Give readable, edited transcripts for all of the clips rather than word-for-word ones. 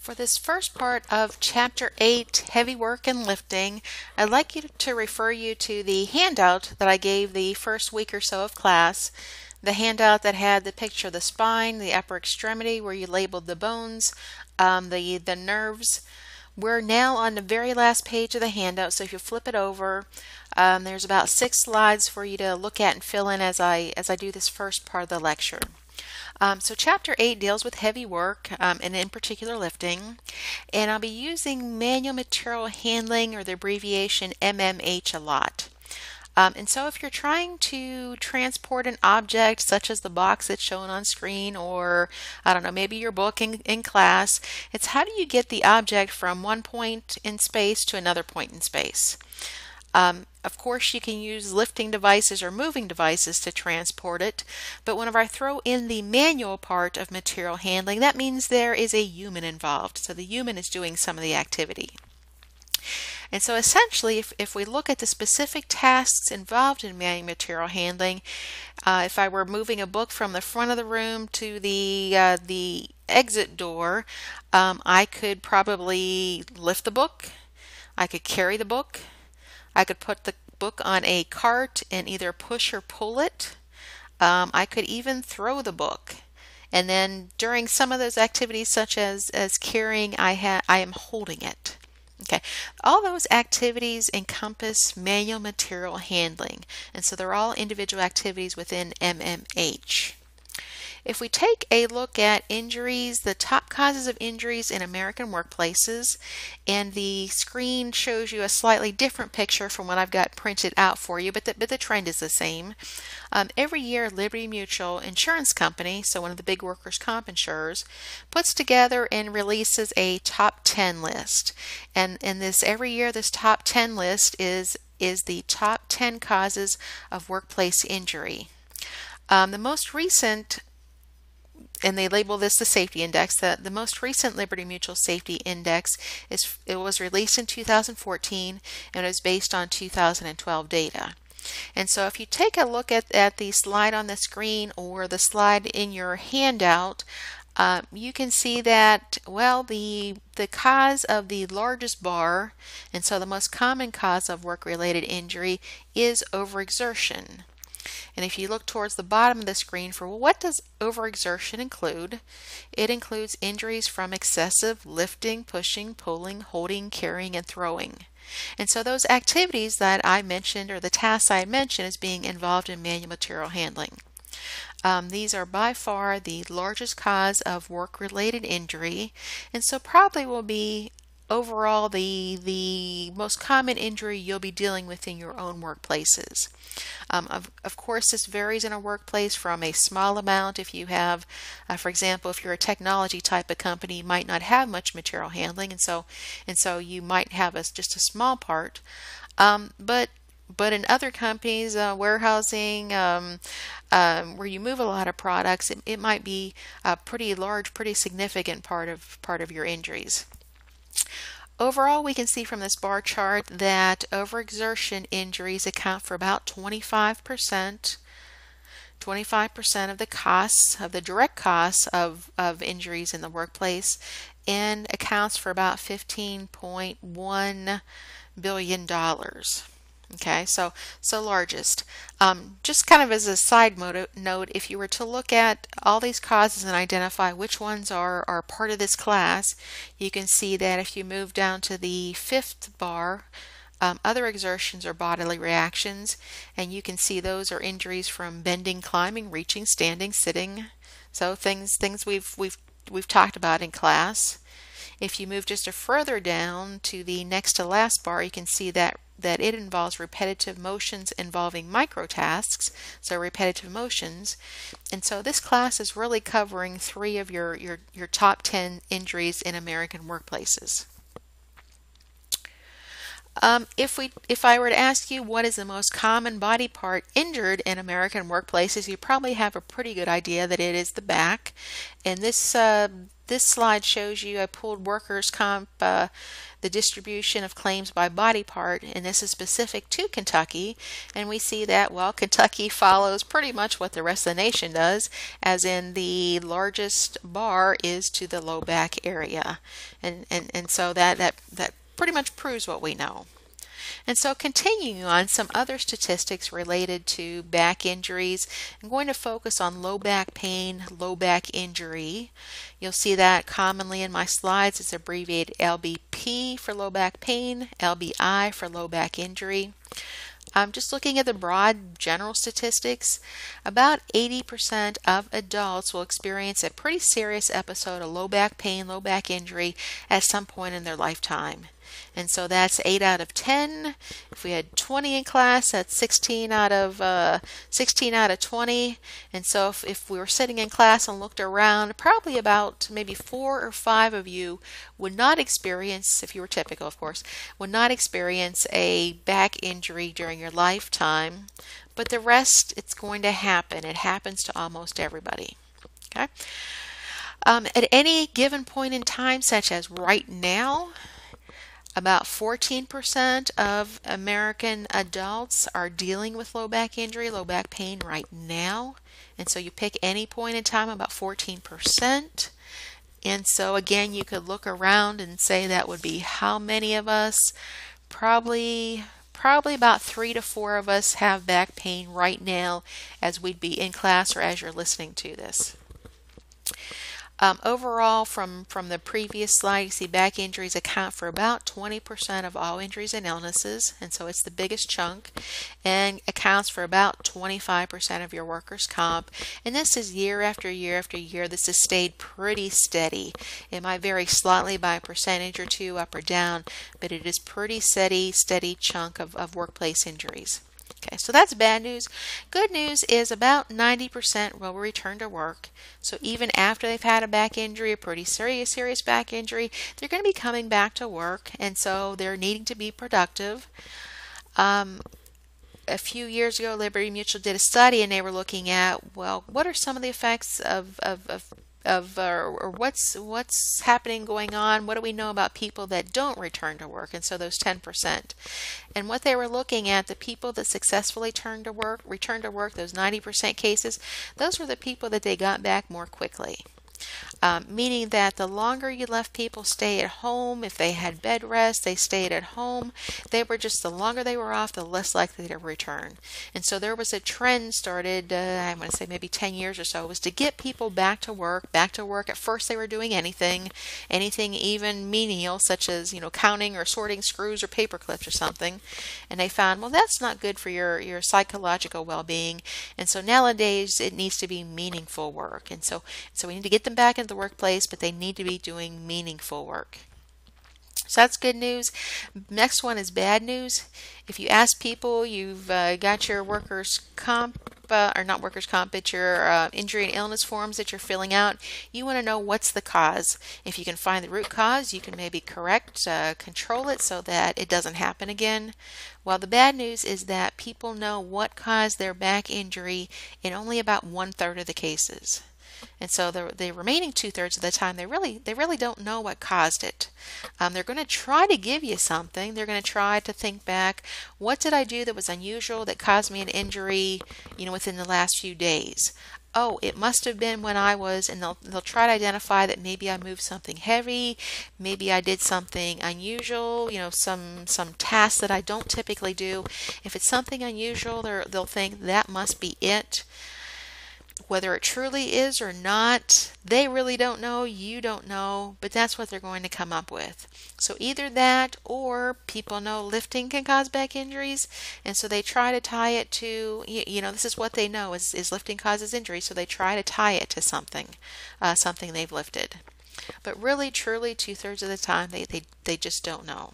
For this first part of Chapter 8, Heavy Work and Lifting, I'd like to refer you to the handout that I gave the first week or so of class. The handout that had the picture of the spine, the upper extremity where you labeled the bones, the nerves. We're now on the very last page of the handout, so if you flip it over, there's about 6 slides for you to look at and fill in as I do this first part of the lecture. So Chapter 8 deals with heavy work, and in particular lifting, and I'll be using manual material handling, or the abbreviation MMH, a lot. And so if you're trying to transport an object such as the box that's shown on screen, or I don't know, maybe your book in class, it's how do you get the object from one point in space to another point in space? Of course, you can use lifting devices or moving devices to transport it, but whenever I throw in the manual part of material handling, that means there is a human involved. So the human is doing some of the activity. And so essentially, if we look at the specific tasks involved in manual material handling, if I were moving a book from the front of the room to the exit door, I could probably lift the book, I could carry the book, I could put the book on a cart and either push or pull it. I could even throw the book. And then during some of those activities, such as carrying, I am holding it. Okay, all those activities encompass manual material handling, and so they're all individual activities within MMH. If we take a look at injuries, the top causes of injuries in American workplaces, and the screen shows you a slightly different picture from what I've got printed out for you, but the trend is the same. Every year, Liberty Mutual Insurance Company, so one of the big workers' comp insurers, puts together and releases a top 10 list. And every year, this top 10 list is the top 10 causes of workplace injury. The most recent, and they label this the safety index, the most recent Liberty Mutual Safety Index was released in 2014 and it was based on 2012 data. And so if you take a look at the slide on the screen or the slide in your handout, you can see that, well, the cause of the largest bar, and so the most common cause of work-related injury, is overexertion. And if you look towards the bottom of the screen for, well, what does overexertion include? It includes injuries from excessive lifting, pushing, pulling, holding, carrying, and throwing. And so those activities that I mentioned, or the tasks I mentioned, as being involved in manual material handling. These are by far the largest cause of work-related injury, and so probably will be overall the most common injury you'll be dealing with in your own workplaces. Of course, this varies in a workplace from a small amount. If you have, for example, if you're a technology type of company, you might not have much material handling, and so you might have just a small part. But in other companies, warehousing, where you move a lot of products, it might be a pretty large, pretty significant part of your injuries. Overall, we can see from this bar chart that overexertion injuries account for about 25% of the costs, of the direct costs of injuries in the workplace, and accounts for about $15.1 billion. Okay, so largest. Just kind of as a side note, if you were to look at all these causes and identify which ones are part of this class, you can see that if you move down to the 5th bar, other exertions or bodily reactions, and you can see those are injuries from bending, climbing, reaching, standing, sitting. So things we've talked about in class. If you move just a further down to the next to last bar, you can see that it involves repetitive motions involving microtasks, so repetitive motions. And so this class is really covering 3 of your top 10 injuries in American workplaces. If I were to ask you what is the most common body part injured in American workplaces, you probably have a pretty good idea that it is the back. And this slide shows you, I pulled workers' comp, the distribution of claims by body part, and this is specific to Kentucky. And we see that, well, Kentucky follows pretty much what the rest of the nation does, as in the largest bar is to the low back area. And so that pretty much proves what we know. And so continuing on, some other statistics related to back injuries. I'm going to focus on low back pain, low back injury. You'll see that commonly in my slides. It's abbreviated LBP for low back pain, LBI for low back injury. Just looking at the broad general statistics, about 80% of adults will experience a pretty serious episode of low back pain, low back injury at some point in their lifetime. And so that's 8 out of 10. If we had 20 in class, that's 16 out of 20. And so if we were sitting in class and looked around, probably about maybe 4 or 5 of you would not experience, if you were typical of course, would not experience a back injury during your lifetime. But the rest, it's going to happen. It happens to almost everybody. Okay. At any given point in time, such as right now, about 14% of American adults are dealing with low back injury, low back pain right now. And so you pick any point in time, about 14%. And so again, you could look around and say that would be how many of us? Probably about 3 to 4 of us have back pain right now as we'd be in class or as you're listening to this. Overall, from the previous slide, you see back injuries account for about 20% of all injuries and illnesses, and so it's the biggest chunk, and accounts for about 25% of your workers' comp. And this is year after year after year. This has stayed pretty steady. It might vary slightly by a percentage or two up or down, but it is pretty steady chunk of workplace injuries. Okay, so that's bad news. Good news is about 90% will return to work. So even after they've had a back injury, a pretty serious back injury, they're going to be coming back to work, and so they're needing to be productive. A few years ago, Liberty Mutual did a study, and they were looking at, well, what are some of the effects or what's happening going on? What do we know about people that don't return to work? And so those 10%. And what they were looking at, the people that successfully returned to work, those 90% cases, those were the people that they got back more quickly. Meaning that the longer you left people stay at home, if they had bed rest, they stayed at home, the longer they were off, the less likely to return. And so there was a trend started, I'm going to say maybe 10 years or so, was to get people back to work. At first they were doing anything even menial, such as, counting or sorting screws or paper clips or something. And they found, well, that's not good for your psychological well-being. And so nowadays it needs to be meaningful work. And so we need to get them back into the workplace, but they need to be doing meaningful work. So that's good news. Next one is bad news. If you ask people, you've got your workers' comp, or not workers' comp, but your injury and illness forms that you're filling out, you want to know what's the cause. If you can find the root cause, you can maybe control it so that it doesn't happen again. Well, the bad news is that people know what caused their back injury in only about 1/3 of the cases. And so the remaining 2/3 of the time, they really don't know what caused it. They're going to try to give you something. They're going to try to think back, what did I do that was unusual that caused me an injury, within the last few days? Oh, it must have been when I was, and they'll try to identify that maybe I moved something heavy, maybe I did something unusual, some tasks that I don't typically do. If it's something unusual, they'll think that must be it. Whether it truly is or not, they really don't know, you don't know, but that's what they're going to come up with. So either that, or people know lifting can cause back injuries, and so they try to tie it to, this is what they know is lifting causes injury, so they try to tie it to something they've lifted. But really, truly, 2/3 of the time, they just don't know.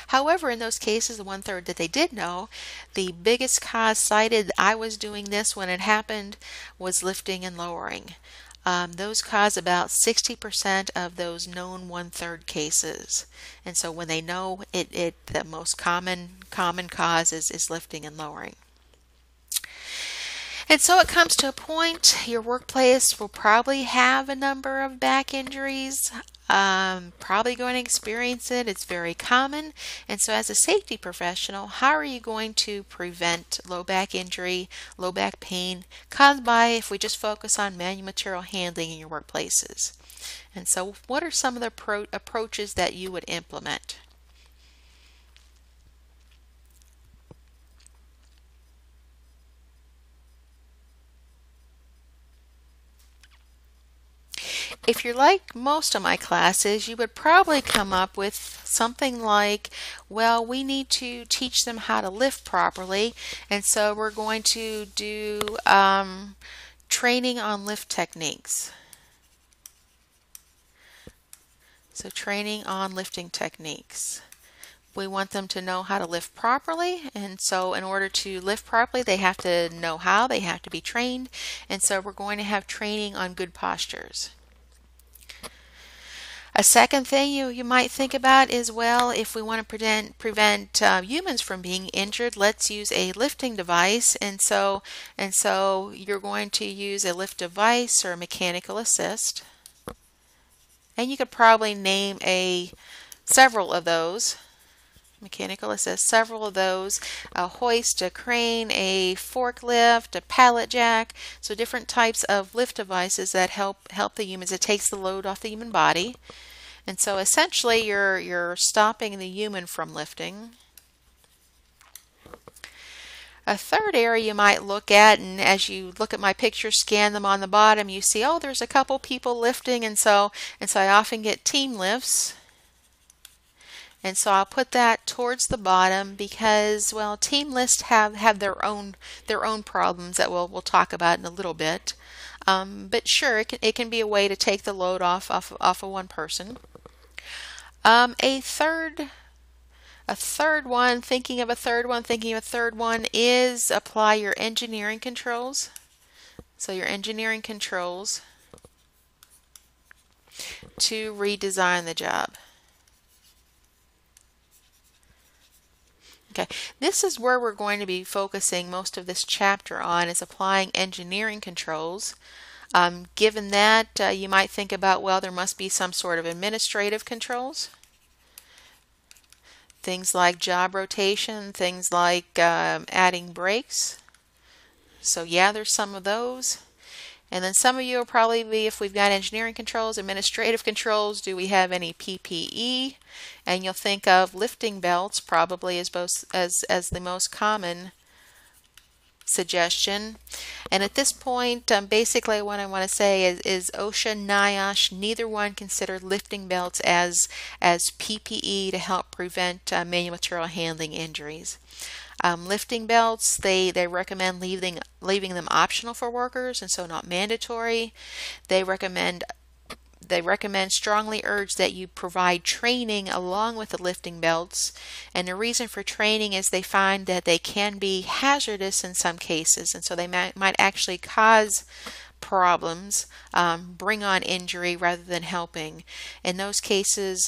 However, in those cases, the 1/3 that they did know, the biggest cause cited, I was doing this when it happened, was lifting and lowering. Those cause about 60% of those known 1/3 cases. And so when they know the most common cause is lifting and lowering. And so it comes to a point, your workplace will probably have a number of back injuries. Probably going to experience it. It's very common. And so as a safety professional, how are you going to prevent low back injury, low back pain caused by, if we just focus on manual material handling in your workplaces? And so what are some of the approaches that you would implement? If you're like most of my classes, you would probably come up with something like, well, we need to teach them how to lift properly, and so we're going to do training on lift techniques. So training on lifting techniques. We want them to know how to lift properly, and so in order to lift properly, they have to know how, they have to be trained, and so we're going to have training on good postures. A second thing you might think about is, well, if we want to prevent humans from being injured, let's use a lifting device. And so you're going to use a lift device or a mechanical assist. And you could probably name several of those. Mechanical assist, several of those, a hoist, a crane, a forklift, a pallet jack. So different types of lift devices that help the humans. It takes the load off the human body. And so essentially you're stopping the human from lifting. A third area you might look at, and as you look at my pictures, scan them on the bottom, you see, oh, there's a couple people lifting, and so I often get team lifts. And so I'll put that towards the bottom because, well, team lifts have their own problems that we'll talk about in a little bit. But sure, it can be a way to take the load off of one person. A third one, thinking of a third one is apply your engineering controls. So your engineering controls to redesign the job. Okay, this is where we're going to be focusing most of this chapter on, is applying engineering controls. Given that, you might think about, well, there must be some sort of administrative controls. Things like job rotation, things like adding brakes. So yeah, there's some of those. And then some of you will probably be, if we've got engineering controls, administrative controls, do we have any PPE? And you'll think of lifting belts probably as the most common suggestion. And at this point, basically what I want to say is OSHA, NIOSH, neither one considered lifting belts as PPE to help prevent manual material handling injuries. Lifting belts, they recommend leaving them optional for workers, and so not mandatory. They recommend strongly urge that you provide training along with the lifting belts, and the reason for training is they find that they can be hazardous in some cases, and so they might actually cause problems, bring on injury rather than helping. In those cases,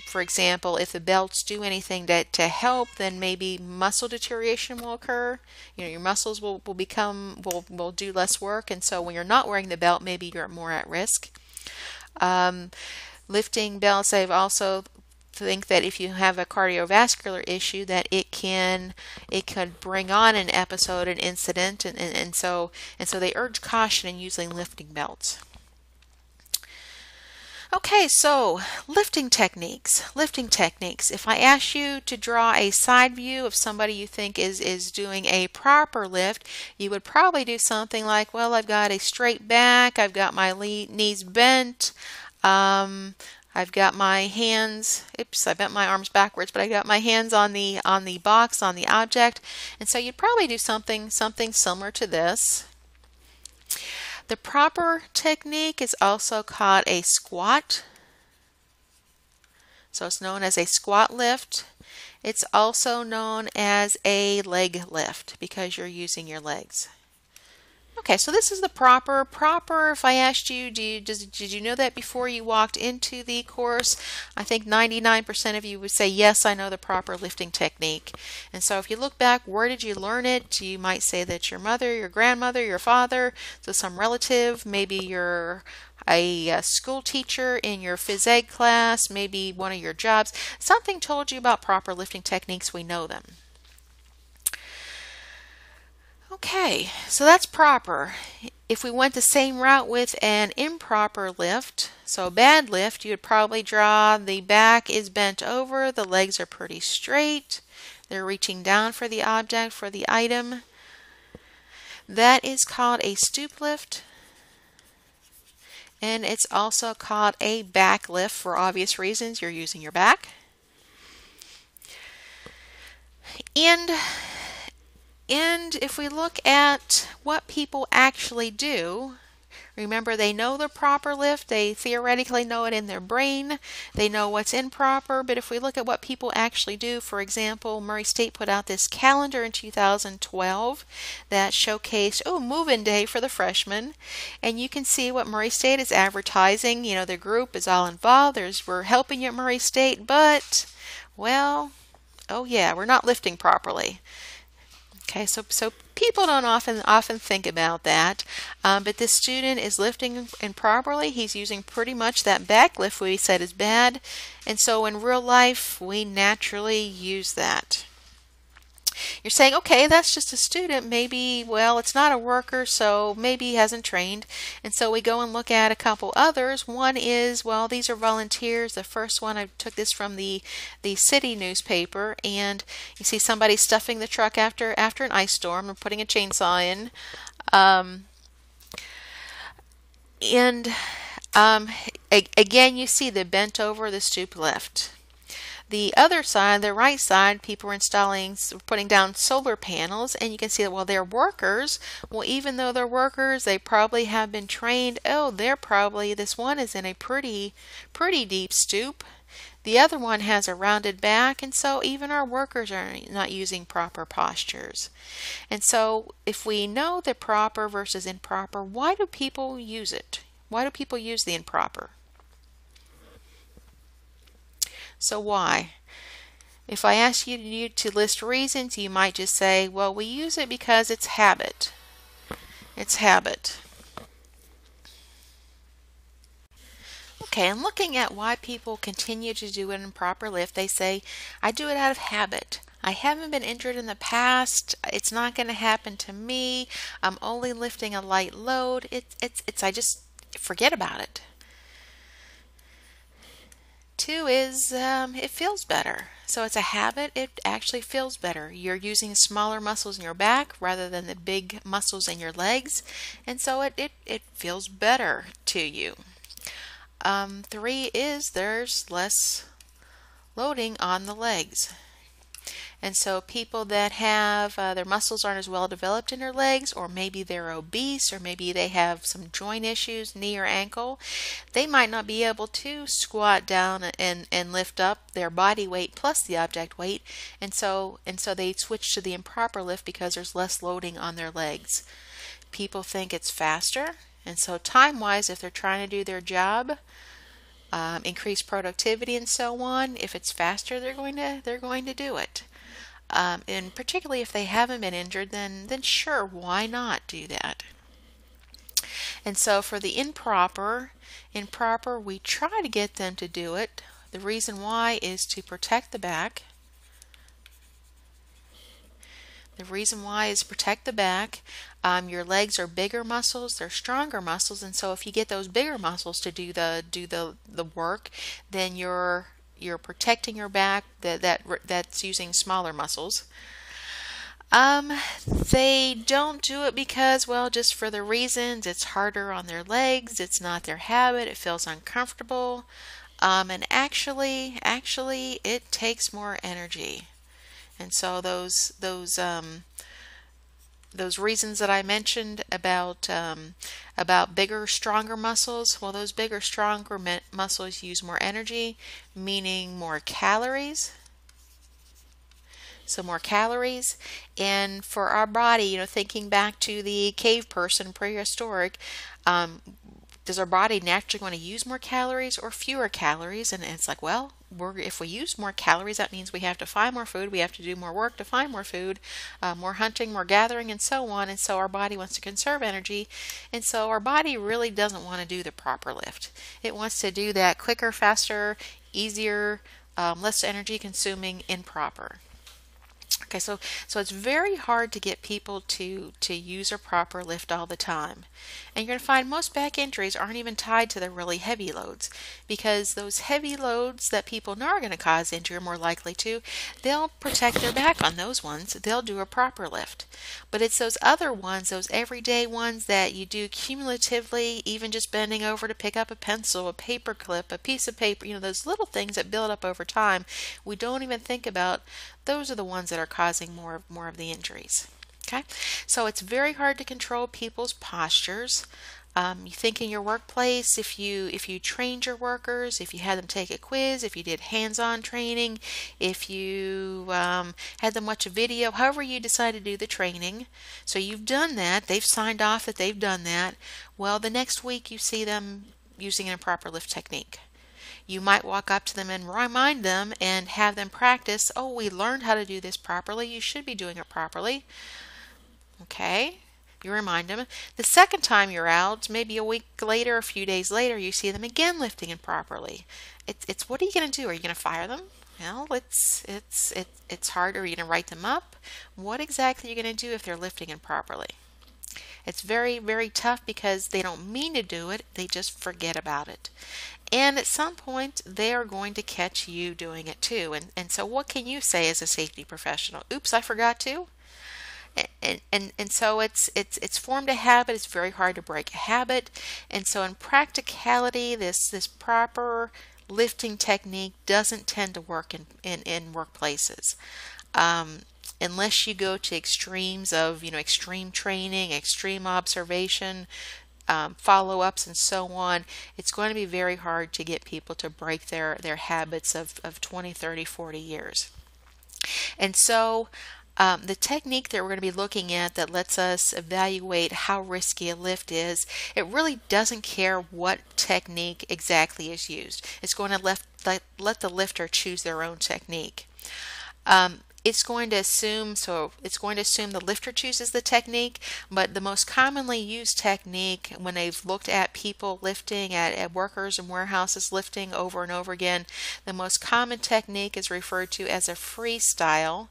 for example, if the belts do anything to help, then maybe muscle deterioration will occur. Your muscles will do less work, and so when you're not wearing the belt, maybe you're more at risk. Lifting belts, I've also think that if you have a cardiovascular issue, that it could bring on an episode, an incident, and so they urge caution in using lifting belts. Okay, so lifting techniques. If I ask you to draw a side view of somebody you think is doing a proper lift, you would probably do something like, well, I've got a straight back, I've got my knees bent, I've got my hands, I bent my arms backwards, but I got my hands on the box, on the object, and so you'd probably do something similar to this. The proper technique is also called a squat. So it's known as a squat lift. It's also known as a leg lift because you're using your legs. Okay, so this is the proper. Proper, if I asked you, did you know that before you walked into the course? I think 99% of you would say, yes, I know the proper lifting technique. And so if you look back, where did you learn it? You might say that your mother, your grandmother, your father, so some relative, maybe you're a school teacher in your phys ed class, maybe one of your jobs. Something told you about proper lifting techniques. We know them. Okay, so that's proper. If we went the same route with an improper lift, so a bad lift, you would probably draw the back is bent over, the legs are pretty straight, they're reaching down for the object, for the item. That is called a stoop lift, and it's also called a back lift for obvious reasons. You're using your back. And if we look at what people actually do, remember they know the proper lift, they theoretically know it in their brain, they know what's improper, but if we look at what people actually do, for example, Murray State put out this calendar in 2012 that showcased, move-in day for the freshmen, and you can see what Murray State is advertising. You know, the group is all involved, we're helping you at Murray State, but, well, oh yeah, we're not lifting properly. Okay, so people don't often think about that, but this student is lifting improperly. He's using pretty much that back lift we said is bad, and so in real life we naturally use that. You're saying, okay, that's just a student. Maybe, well, it's not a worker, so maybe he hasn't trained. And so we go and look at a couple others. One is, well, these are volunteers. The first one, I took this from the city newspaper, and you see somebody stuffing the truck after an ice storm and putting a chainsaw in. Again, you see the bent over, the stoop lift. The other side, the right side, people are putting down solar panels, and you can see that, well, they're workers. Well, even though they're workers, they probably have been trained. This one is in a pretty deep stoop. The other one has a rounded back, and so even our workers are not using proper postures. And so if we know the proper versus improper, why do people use it? Why do people use the improper? So why? If I ask you to list reasons, you might just say, well, we use it because it's habit. It's habit. Okay, and looking at why people continue to do an improper lift, they say, I do it out of habit. I haven't been injured in the past. It's not going to happen to me. I'm only lifting a light load. I just forget about it. Two is it feels better. So it's a habit. It actually feels better. You're using smaller muscles in your back rather than the big muscles in your legs, and so it feels better to you. Three is there's less loading on the legs. And so people that have their muscles aren't as well developed in their legs, or maybe they're obese, or maybe they have some joint issues, knee or ankle, they might not be able to squat down and lift up their body weight plus the object weight, and so they switch to the improper lift because there's less loading on their legs. People think it's faster, and so time-wise, if they're trying to do their job, increase productivity and so on, if it's faster, they're going to do it. And particularly if they haven't been injured, then sure, why not do that? And so for the improper, we try to get them to do it. The reason why is to protect the back. The reason why is protect the back. Your legs are bigger muscles, they're stronger muscles, and so if you get those bigger muscles to do the work, then you're protecting your back that's using smaller muscles. They don't do it because, well, just for the reasons it's harder on their legs, it's not their habit, it feels uncomfortable, and actually it takes more energy. And so those reasons that I mentioned about bigger, stronger muscles, well, those bigger, stronger muscles use more energy, meaning more calories. so more calories. And for our body, thinking back to the cave person, prehistoric, um, does our body naturally want to use more calories or fewer calories? And it's like, well, if we use more calories, that means we have to find more food. We have to do more work to find more food, more hunting, more gathering, and so on. And so our body wants to conserve energy. And so our body really doesn't want to do the proper lift. It wants to do that quicker, faster, easier, less energy consuming, improper. Okay, so it's very hard to get people to use a proper lift all the time. And you're going to find most back injuries aren't even tied to the really heavy loads, because those heavy loads that people know are going to cause injury are more likely to, they'll protect their back on those ones. They'll do a proper lift. But it's those other ones, those everyday ones that you do cumulatively, even just bending over to pick up a pencil, a paper clip, a piece of paper, those little things that build up over time, we don't even think about. Those are the ones that are causing more of the injuries. Okay, so it's very hard to control people's postures. You think in your workplace, if you trained your workers, if you had them take a quiz, if you did hands-on training, if you had them watch a video, however you decide to do the training, so you've done that, they've signed off that they've done that, well, the next week you see them using an improper lift technique. You might walk up to them and remind them and have them practice, oh, we learned how to do this properly, you should be doing it properly. Okay, you remind them. The second time you're out, maybe a week later, a few days later, you see them again lifting improperly. It's what are you going to do? Are you going to fire them? Well, it's hard. Are you going to write them up? What exactly are you going to do if they're lifting improperly? It's very, very tough because they don't mean to do it. They just forget about it. And at some point, they are going to catch you doing it too. And so what can you say as a safety professional? Oops, I forgot to. And so it's formed a habit. It's very hard to break a habit. And so in practicality, this proper lifting technique doesn't tend to work in workplaces. Unless you go to extremes of, extreme training, extreme observation, follow-ups and so on, it's going to be very hard to get people to break their habits of 20, 30, 40 years. And so the technique that we're going to be looking at that lets us evaluate how risky a lift is, it really doesn't care what technique exactly is used. It's going to let the lifter choose their own technique. It's going to assume the lifter chooses the technique, but the most commonly used technique when they've looked at people lifting, at workers and warehouses lifting over and over again, the most common technique is referred to as a freestyle,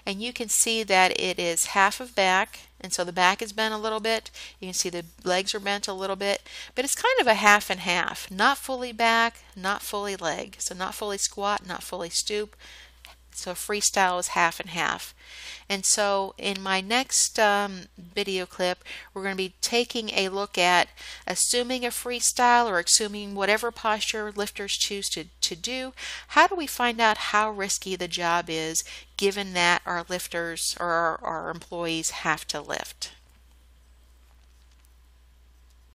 and you can see that it is half of back, and so the back is bent a little bit. You can see the legs are bent a little bit, but it's kind of a half and half, not fully back, not fully leg, so not fully squat, not fully stoop. So freestyle is half and half. And so in my next video clip, we're going to be taking a look at assuming a freestyle or assuming whatever posture lifters choose to do. How do we find out how risky the job is given that our lifters or our employees have to lift?